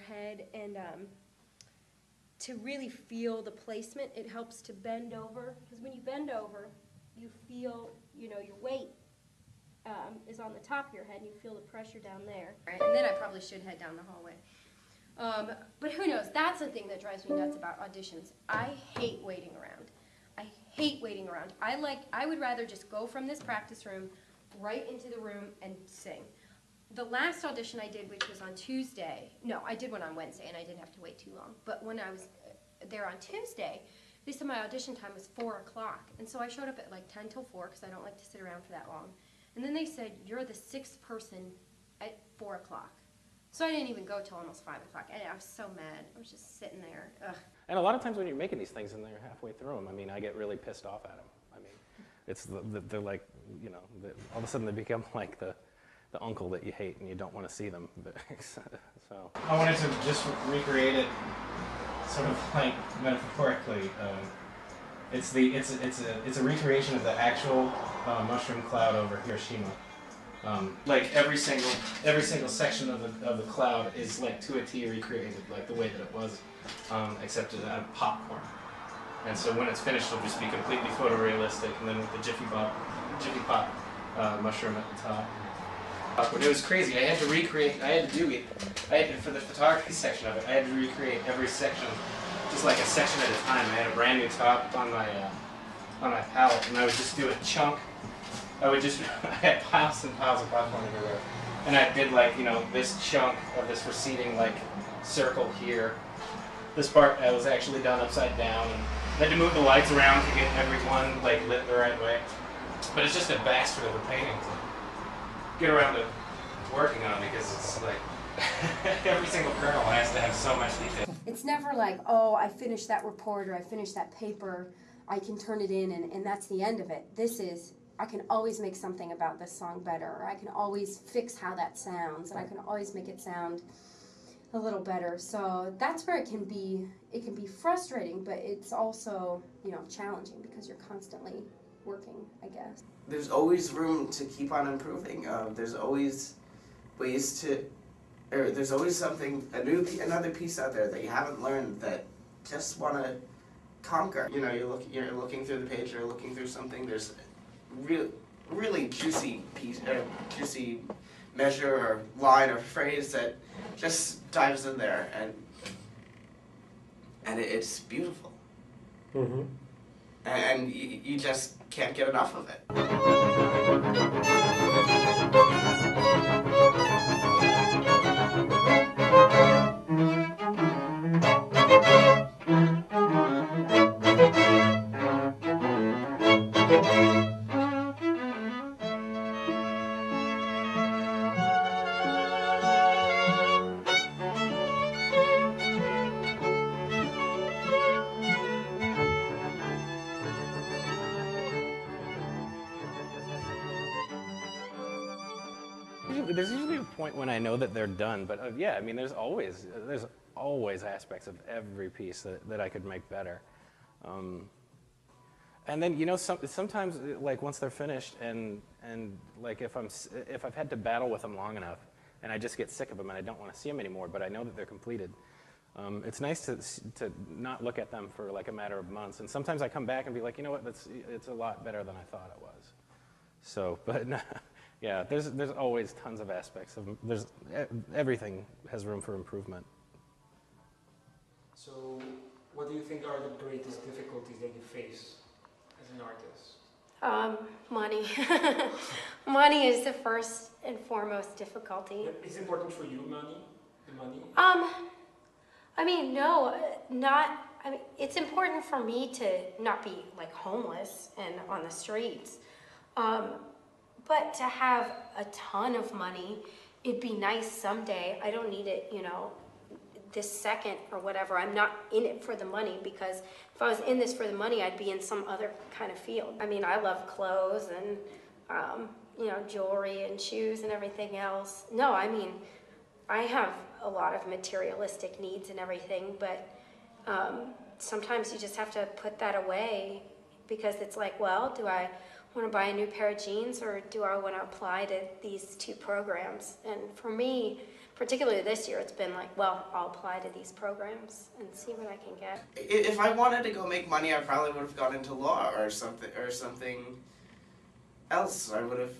head, and to really feel the placement, it helps to bend over, because when you bend over, you feel, you know, your weight is on the top of your head, and you feel the pressure down there. Right? And then I probably should head down the hallway. But who knows? That's the thing that drives me nuts about auditions. I hate waiting around. I hate waiting around. I would rather just go from this practice room right into the room and sing. The last audition I did, which was on Tuesday, no, I did one on Wednesday, and I didn't have to wait too long. But when I was there on Tuesday, they said my audition time was 4 o'clock. And so I showed up at like 10 till 4, because I don't like to sit around for that long. And then they said, you're the 6th person at 4 o'clock. So I didn't even go till almost 5 o'clock. And I was so mad. I was just sitting there. Ugh. And a lot of times when you're making these things and they're halfway through them, I mean, I get really pissed off at them. I mean, it's they're like, you know, all of a sudden they become like the uncle that you hate and you don't want to see them. So I wanted to just recreate it, sort of like metaphorically. It's a recreation of the actual mushroom cloud over Hiroshima. Like every single section of the cloud is like to a T recreated, like the way that it was, except out of popcorn. And so when it's finished, it'll just be completely photorealistic, and then with the Jiffy Pop mushroom at the top. But it was crazy. I had to recreate. For the photography section of it, I had to recreate every section, just like a section at a time. I had a brand new top on my palette, and I would just do a chunk. I had piles and piles of popcorn everywhere. And I did like, you know, this chunk of this receding like circle here. This part was actually done upside down, and I had to move the lights around to get everyone like lit the right way. But it's just a bastard of a painting to get around to working on, because it's like every single kernel has to have so much detail. It's never like, oh, I finished that report or I finished that paper, I can turn it in and that's the end of it. This is, I can always make something about this song better, or I can always fix how that sounds, and I can always make it sound a little better. So that's where it can be frustrating, but it's also, you know, challenging, because you're constantly working, I guess. There's always room to keep on improving. There's always ways to, or there's always something, another piece out there that you haven't learned that just want to conquer. You know, you're looking through the page, you're looking through something. There's really juicy piece, juicy measure or line or phrase that just dives in there, and it's beautiful. Mm-hmm. And you just can't get enough of it. There's usually a point when I know that they're done, but yeah, I mean, there's always aspects of every piece that I could make better. And then, you know, sometimes like once they're finished, and like if I've had to battle with them long enough, and I just get sick of them and I don't want to see them anymore, but I know that they're completed. It's nice to not look at them for like a matter of months, and sometimes I come back and be like, you know what, it's a lot better than I thought it was. So, but. Yeah, there's always tons of aspects of everything has room for improvement. So, what do you think are the greatest difficulties that you face as an artist? Money. Money is the first and foremost difficulty. Is it important for you, money? The money? I mean, no, not. I mean, it's important for me to not be like homeless and on the streets. But to have a ton of money, it'd be nice someday. I don't need it, you know, this second or whatever. I'm not in it for the money, because if I was in this for the money, I'd be in some other kind of field. I mean, I love clothes and, you know, jewelry and shoes and everything else. No, I mean, I have a lot of materialistic needs and everything, but sometimes you just have to put that away, because it's like, well, do I want to buy a new pair of jeans, or do I want to apply to these 2 programs? And for me, particularly this year, it's been like, well, I'll apply to these programs and see what I can get. If I wanted to go make money, I probably would have gone into law or something else. I would have,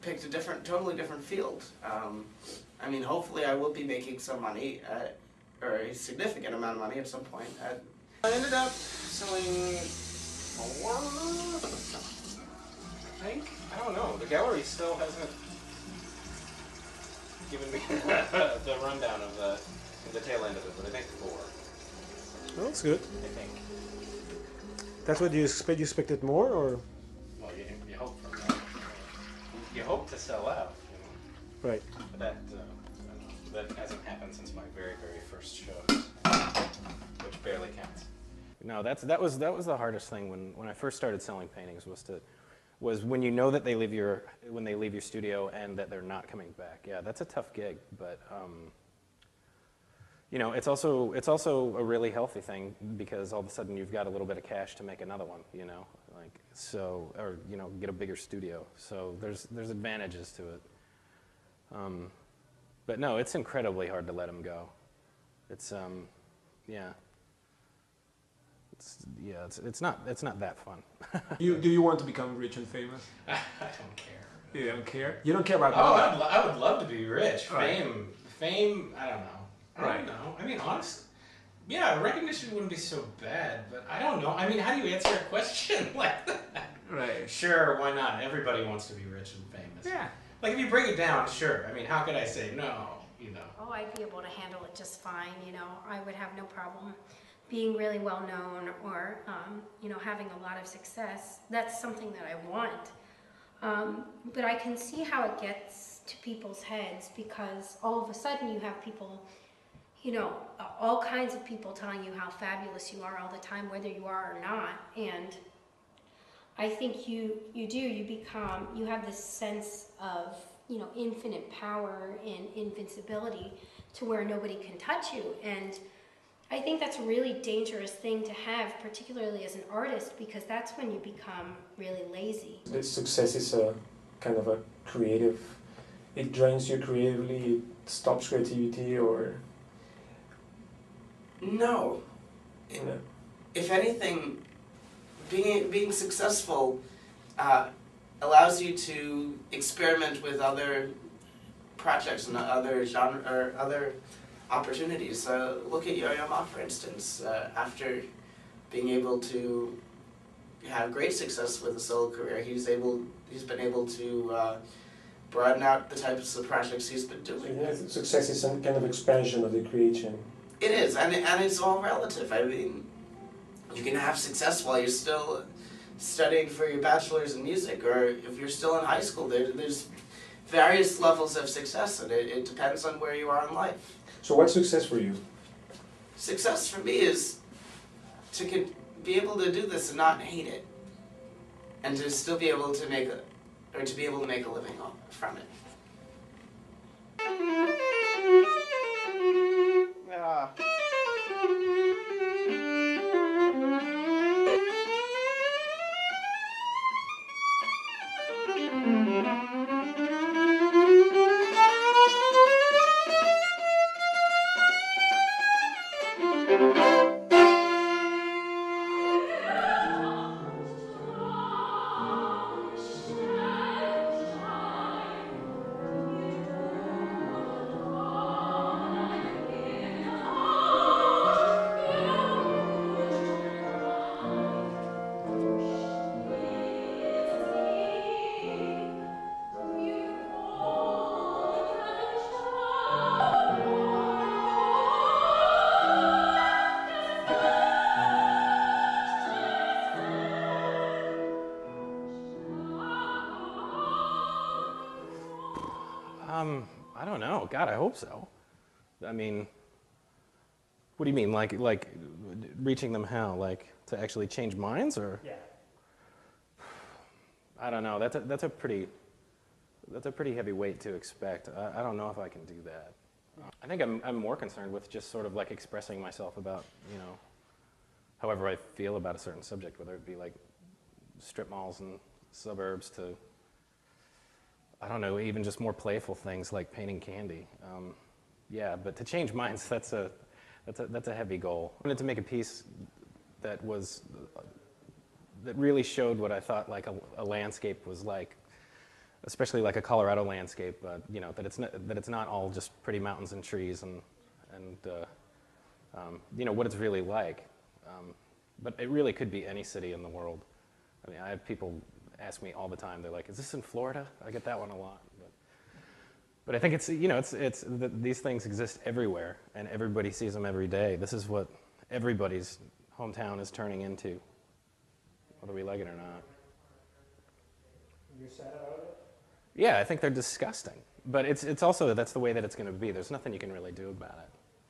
picked a totally different field. I mean, hopefully I will be making some money, or a significant amount of money at some point. I ended up selling 4, I think. I don't know. The gallery still hasn't given me the rundown of the tail end of it, but I think 4. Well, that's good. I think. That's what you expect. You expected more, or? Well, you hope from that. You hope to sell out, Right. But that hasn't happened since my very, very first show, which barely counts. No, that was the hardest thing when I first started selling paintings was when you know that when they leave your studio and that they're not coming back. Yeah, that's a tough gig, but it's also a really healthy thing because all of a sudden you've got a little bit of cash to make another one, or get a bigger studio. So there's advantages to it. But no, it's incredibly hard to let them go. It's it's not that fun. Do you want to become rich and famous? I don't care. You don't care. You don't care about. Oh, I would love to be rich. Right. Fame. I don't know. I don't know. I mean, honestly, yeah, recognition wouldn't be so bad, but I don't know. I mean, how do you answer a question like that? Right. Sure, why not? Everybody wants to be rich and famous. Yeah. Like if you break it down, sure. I mean, how could I say no? Oh, I'd be able to handle it just fine. I would have no problem being really well known or, having a lot of success. That's something that I want. But I can see how it gets to people's heads because all of a sudden you have people, all kinds of people telling you how fabulous you are all the time, whether you are or not. And I think you have this sense of, infinite power and invincibility to where nobody can touch you. And I think that's a really dangerous thing to have, particularly as an artist, because that's when you become really lazy. The success is a kind of a creative, it drains you creatively, it stops creativity, or? No. If anything, being successful allows you to experiment with other projects and other genre or other opportunities. Look at Yo-Yo Ma, for instance. After being able to have great success with a solo career, he's been able to broaden out the types of projects he's been doing. Yeah, success is some kind of expansion of the creation. It is, and it's all relative. I mean, you can have success while you're still studying for your bachelor's in music, or if you're still in high school. There's various levels of success, and it depends on where you are in life. So what's success for you? Success for me is to be able to do this and not hate it, and to still be able to make a living from it. I don't know. God, I hope so. I mean, what do you mean? Like reaching them how? Like to actually change minds, or? Yeah. I don't know. That's a pretty heavy weight to expect. I don't know if I can do that. I think I'm more concerned with just sort of like expressing myself about, however I feel about a certain subject, whether it be like strip malls and suburbs to I don't know, even just more playful things like painting candy. Yeah, but to change minds, that's a heavy goal. I wanted to make a piece that really showed what I thought like a landscape was like, especially like a Colorado landscape. You know, that it's not all just pretty mountains and trees and you know what it's really like. But it really could be any city in the world. I mean, I have people ask me all the time. They're like, "Is this in Florida?" I get that one a lot. But I think it's, you know, these things exist everywhere, and everybody sees them every day. This is what everybody's hometown is turning into, whether we like it or not. You're sad about it? Yeah, I think they're disgusting. But it's also, that's the way that it's going to be. There's nothing you can really do about it.